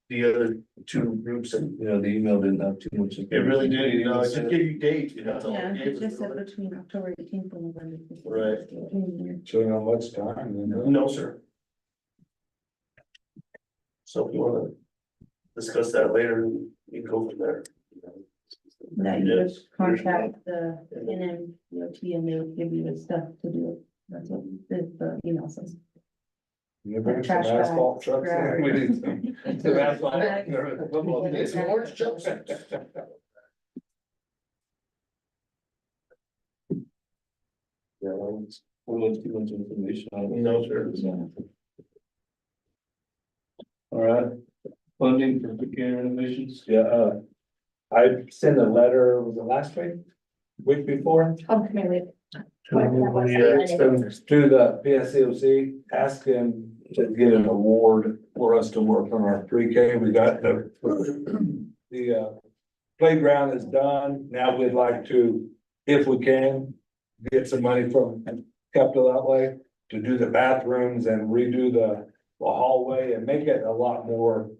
the other two groups, and Yeah, the email didn't have too much. it really did, you know, it just gave you dates, you know, that's all Yeah, it gave it's just us. said between October 18th and November 15th. Right. Showing how much time, you know? No, sir. So if you wanna discuss that later, we can go from there. That you Yes. just contact the NMDOT and they'll give you the stuff to do it. That's what the email says. You bring some Trash bag, asphalt trucks in, grab. we need some asphalt. Get some orange jumpsuits. Yeah, we'll let too much information on it. No, sir. Yeah. All right, funding for Buchanan renovations. Yeah, I sent a letter, was it last week? Week before? Oh, come here, wait. Yeah, it's been, To the PSCOC, asking to get an award for us to work on our pre-K. We got the playground is done. Now we'd like to, if we can, get some money from capital outlay to do the bathrooms and redo the hallway and make it a lot more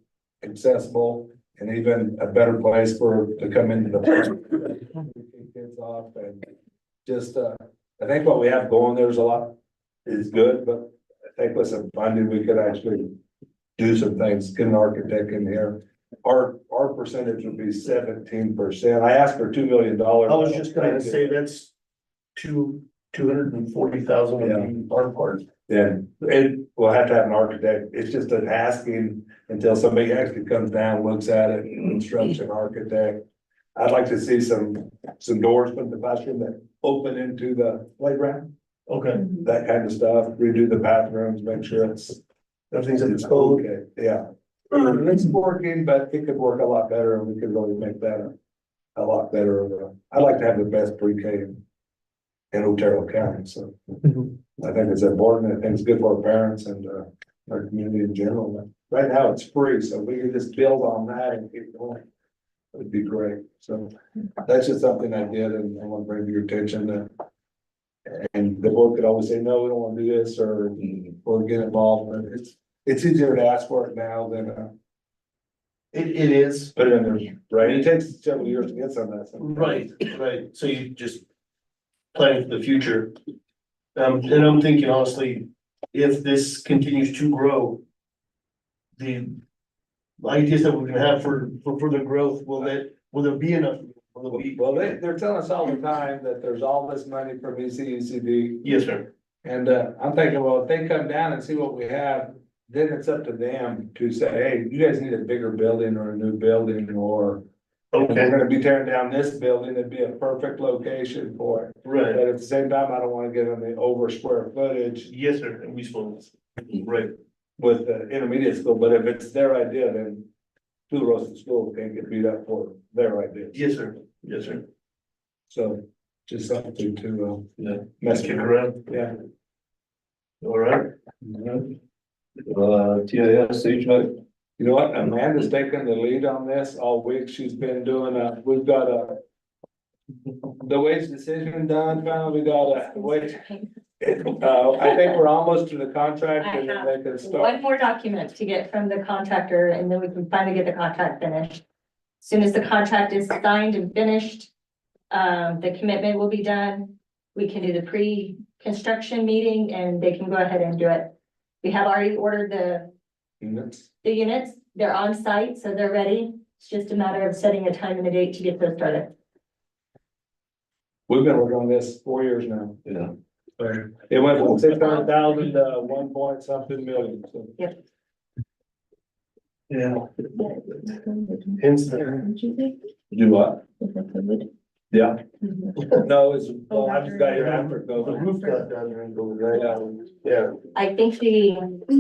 accessible and even a better place for, to come into the park. Kids off and just, I think what we have going, there's a lot is good, but I think with some funding, we could actually do some things, get an architect in here. Our percentage would be 17%. I asked for $2 million. I was just gonna say that's $240,000 would be our part. Then we'll have to have an architect. It's just an asking until somebody actually comes down, looks at it, construction architect. I'd like to see some doors from the classroom that open into the playground, Okay, that kind of stuff, redo the bathrooms, make sure it's. everything's at its code. Okay, yeah. It's working, but it could work a lot better and we could really make that a lot better. I'd like to have the best pre-K in Otero County, so. I think it's important, I think it's good for our parents and, our community in general. Right now, it's free, so we can just build on that and keep going. It'd be great, so that's just something I did and I want to bring to your attention that. And the board could always say, no, we don't want to do this or get involved, but it's easier to ask for it now than, It is, put it in there, right? It takes several years to get some of that. stuff. right, so you just planning for the future. And I'm thinking honestly, if this continues to grow, the ideas that we're gonna have for further growth, will there be enough? Will there be? Well, they're telling us all the time that there's all this money from ECECD. Yes, sir. And I'm thinking, well, if they come down and see what we have, then it's up to them to say, hey, you guys need a bigger building or a new building, or if we're Okay, gonna be tearing down this building, it'd be a perfect location for it. right, But at the same time, I don't wanna get on the over square footage yes, sir, and we spoke, right, with the intermediate school, but if it's their idea, then Tularosa School can't get beat up for their idea. yes, sir, yes, sir. So just something to, Yeah. mess Kick with. around, Yeah. all right, TIS, HVAC, You know what, Amanda's taken the lead on this all week, she's been doing we've got the wage decision done, finally, we got wage. I think we're almost to the contract and then they can start. One more document to get from the contractor and then we can finally get the contract finished. As Soon as the contract is signed and finished, the commitment will be done. We can do the pre-construction meeting and they can go ahead and do it. We have already ordered Units. the units, they're on site, so they're ready. It's just a matter of setting a time and a date to get those started. We've been working on this 4 years now. Yeah. It went from 600,000 to 1 point something million, so. Yeah. Hence the. Do what? Yeah. No, it's, well, I just got here after The COVID. roof got done during COVID, right? Yeah. I think the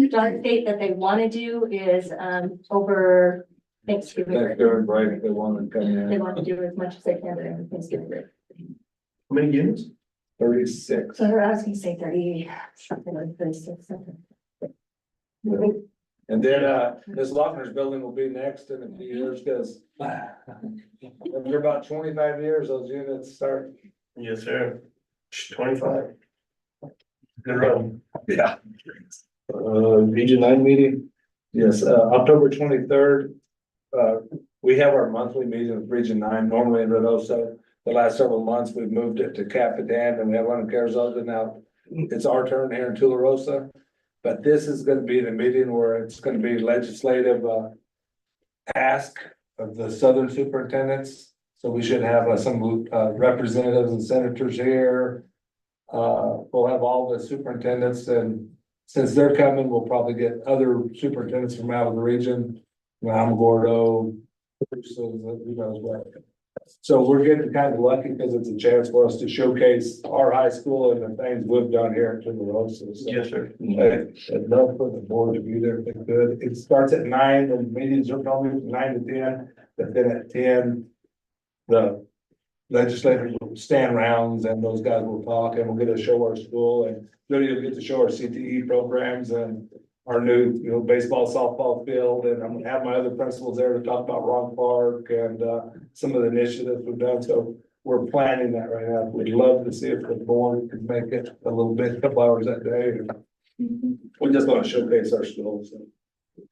start date that they want to do is, over Thanksgiving. Next during break, they want to come They in. want to do as much as they can during Thanksgiving break. How many units? 36. So I was gonna say 30, something like 36, something. And then, Ms. Lochner's building will be next in a few years, because after about 25 years, those units start. Yes, sir. 25. Good run. Yeah. Region 9 meeting? Yes, October 23rd. We have our monthly meeting with Region 9, normally in Reynosa. The last several months, we've moved it to Capitan, and we have one in Carrizosa now. It's our turn here in Tularosa. But this is gonna be the meeting where it's gonna be legislative, ask of the southern superintendents. So we should have some, representatives and senators here. We'll have all the superintendents, and since they're coming, we'll probably get other superintendents from out of the region. Ram Gordo, who knows what. So we're getting kind of lucky because it's a chance for us to showcase our high school and the things we've done here in Tularosa. So Yes, sir. I'd love for the board to be there if they could. It starts at 9, and meetings are probably from 9 to 10, but then at 10, the legislators will stand rounds and those guys will talk, and we'll get to show our school, and really we'll get to show our CTE programs and our new, baseball, softball field, and I'm gonna have my other principals there to talk about Ron Park and, some of the initiatives we've done, so we're planning that right now. We'd love to see if the board could make it a little bit, a couple hours that day. We just want to showcase our skills.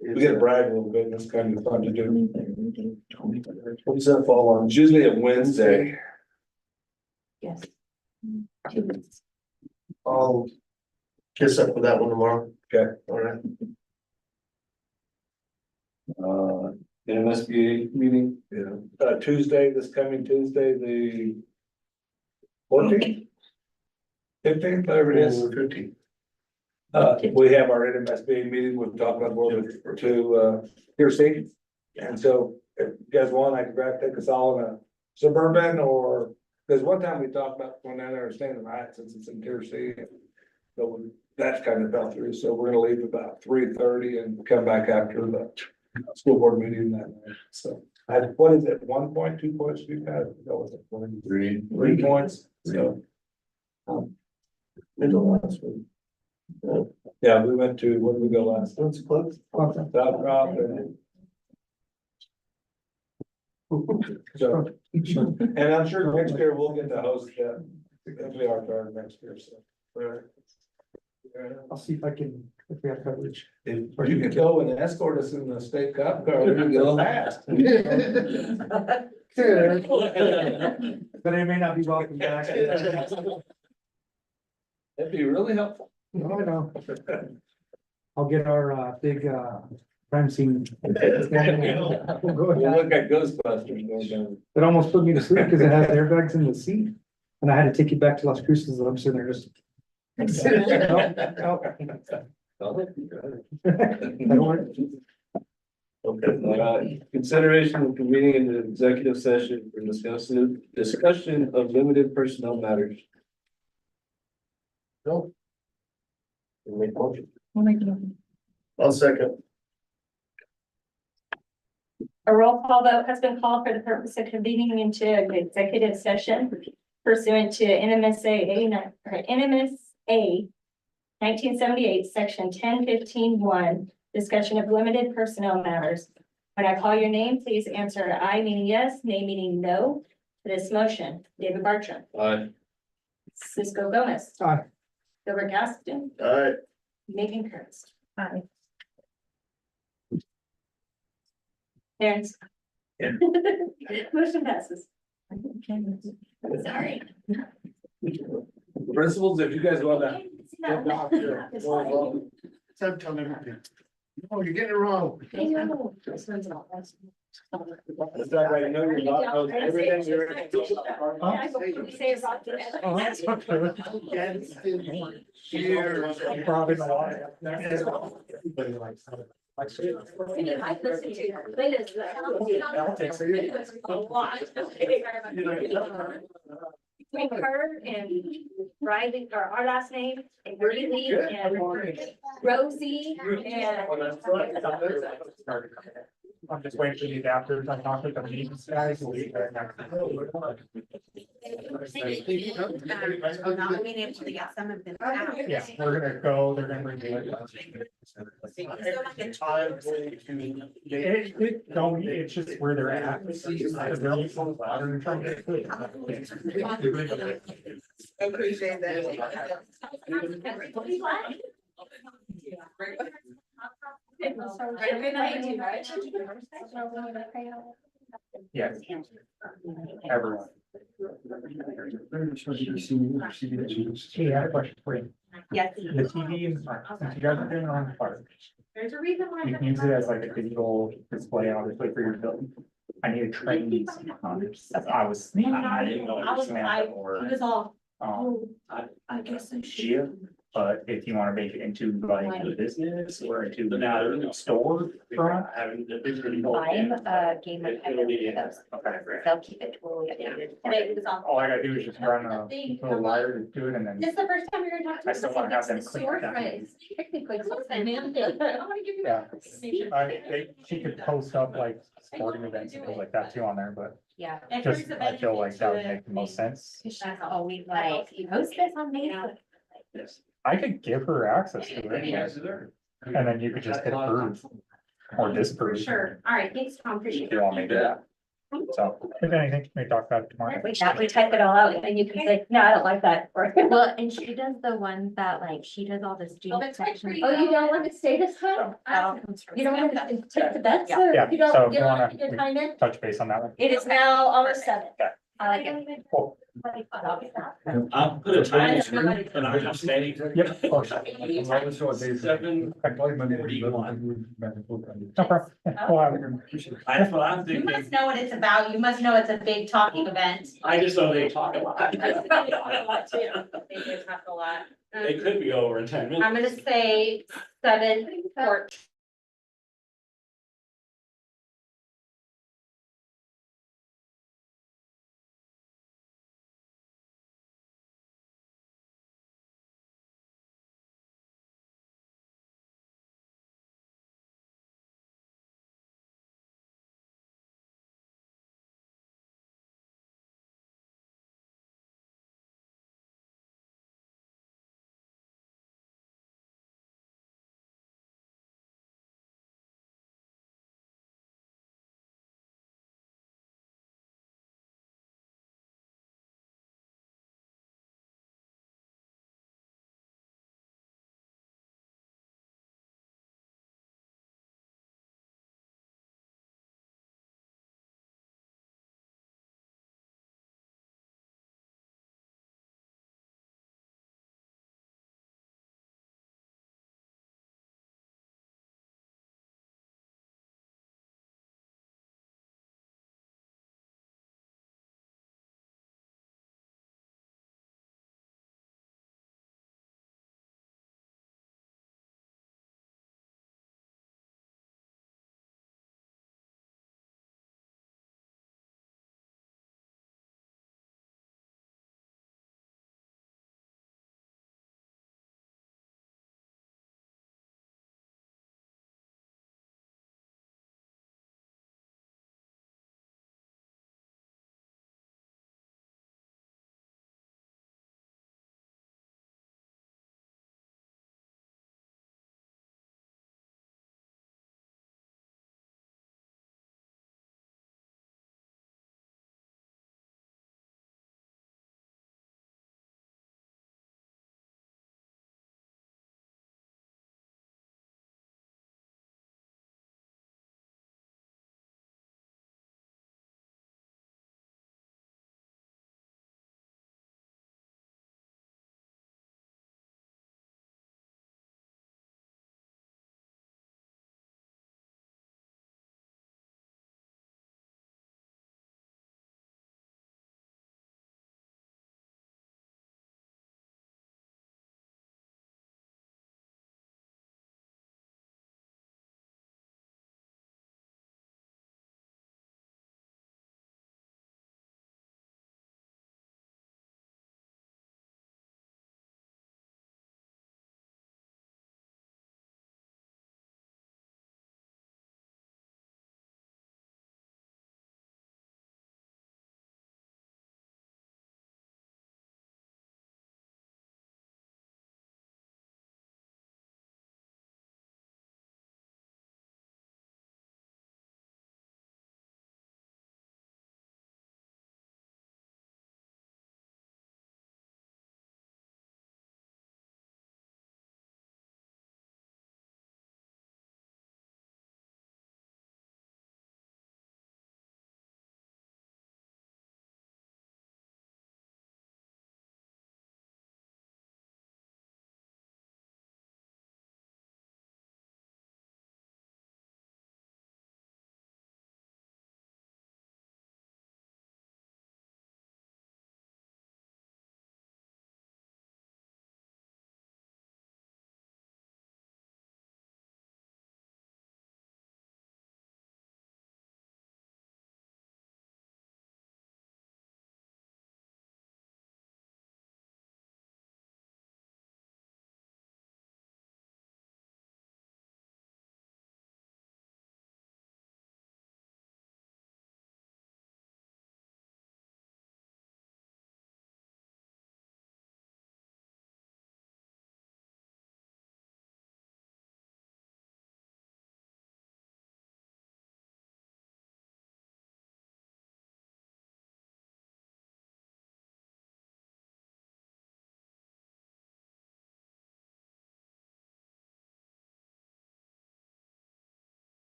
We get to brag a little bit, and it's kind of fun to do. What does that fall on? It's usually a Wednesday. Yes. I'll kiss up with that one tomorrow. Okay. All right. MSBA meeting, Tuesday, this coming Tuesday, the 14th? 15th, whatever it is. 50. We have our NMSBA meeting, we've talked about going to Piercy. And so if you guys want, I could take us all in a Suburban, or, because one time we talked about going down there and staying the night since it's in Piercy. So that's kind of fell through, so we're gonna leave about 3:30 and come back after the school board meeting that night, so. What is it, 1 point, 2 points we've had? That was it, 3 points, so. Middle last one. Yeah, we went to, where did we go last? What's close? South Crop and. So, and I'm sure next year we'll get to host that, it'll be our turn next year, so. I'll see if I can, if we have coverage. If you can go and escort us in the state cup car, we can go fast. But it may not be welcome back. That'd be really helpful. No, I know. I'll get our, big, crime scene. We'll go with We'll that. look at Ghostbusters going down. It almost put me to sleep because it had airbags in the seat. And I had to take it back to Las Cruces, and I'm sitting there just. Okay, consideration of convening into executive session for discussion of limited personnel matters. No. You make motion. We'll make it open. I'll second. A roll call vote has been called for the purpose of convening into an executive session pursuant to NMSA 1978, section 1015-1, discussion of limited personnel matters. When I call your name, please answer aye meaning yes, nay meaning no to this motion. David Bartram, Aye. Cisco Gomez. Aye. Gilbert Gaston, All right. Megan Kurtz. Aye. Terrence. Yeah. Motion passes. Sorry. Principals, if you guys wanna. Get off here. I'm telling everybody. Oh, you're getting it wrong. Is that right? You know your lot knows everything you're. Cheers. Probably the water. Between her and Riley, or our last name, and Greeley, and Rosie, and. I'm just waiting for the adapters. I talked with the maintenance guys. Not being able to get some of them out. Yeah, we're gonna go, they're gonna review it. Don't, it's just where they're at. Appreciate that. Yes. Everyone. Hey, I had a question for you. Yes. The TV in front, since you guys are doing it on the park, There's a reason why. you can use it as like a digital display, obviously, for your building. I need to train someone. I was, I didn't know. I was like, he was all, I guess it's Gia, but if you wanna make it into like the business or into the store front. Having the. I'm game of those. Okay. They'll keep it totally updated. today he was on. All I gotta do is just run a little wire to do it and then. This is the first time you're gonna talk to I us. still wanna have them clean it up. Technically, close then, man. I wanna give you. Yeah. information. She could post up like sporting events and things like that too on there, but Yeah. And just, here's the I feel like that would benefit make the most sense. That's always like, you post this on Facebook. I could give her access to it, yes, and then you could just hit approve or For disapprove. sure. All right, thanks, Tom. If Appreciate you it. want me to do that. So, if anything, we talk about it tomorrow. We type it all out and you can say, no, I don't like that. Well, and she does the ones that like, she does all the student that's right for sections. you. Oh, you don't want to stay this time? You don't want to take the bets or Yeah, you so don't, if you you don't wanna- want to get your time in? Touch base on that one. It is now almost 7. I like it. Cool. I'll put a time, and I'm just staying. Yep, of course. 7:41. No problem. Yeah, we'll have it. That's what I'm You thinking. must know what it's about. You must know it's a big talking event. I just know they talk a lot. They do talk a lot. They could be over in 10 minutes. I'm gonna say 7:14.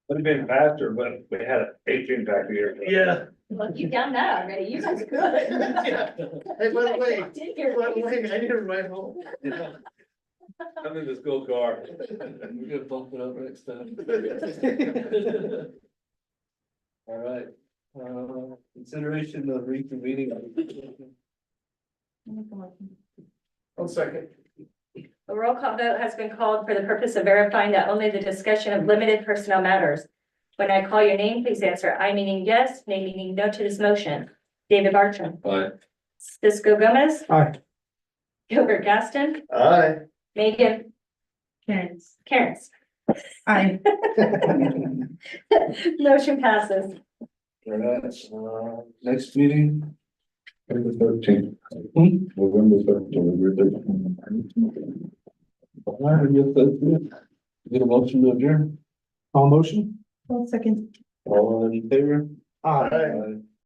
Would have been faster, but we had an 18 pack here. Yeah. Well, you've done that already. You guys are good. Yeah. Hey, by the way, Did your- by the way, I need to ride home. I'm in the school car. We're gonna bump it up next time. All right, consideration of reconvening. One second. A roll call vote has been called for the purpose of verifying that only the discussion of limited personnel matters. When I call your name, please answer aye meaning yes, nay meaning no to this motion. David Bartram, Aye. Cisco Gomez, Aye. Gilbert Gaston, Aye. Megan Parents. Cairns. Aye. Motion passes. All right, next meeting. November 13th. November 13th. All right, get a motion to adjourn. All motion? One second. All in favor? Aye. Aye.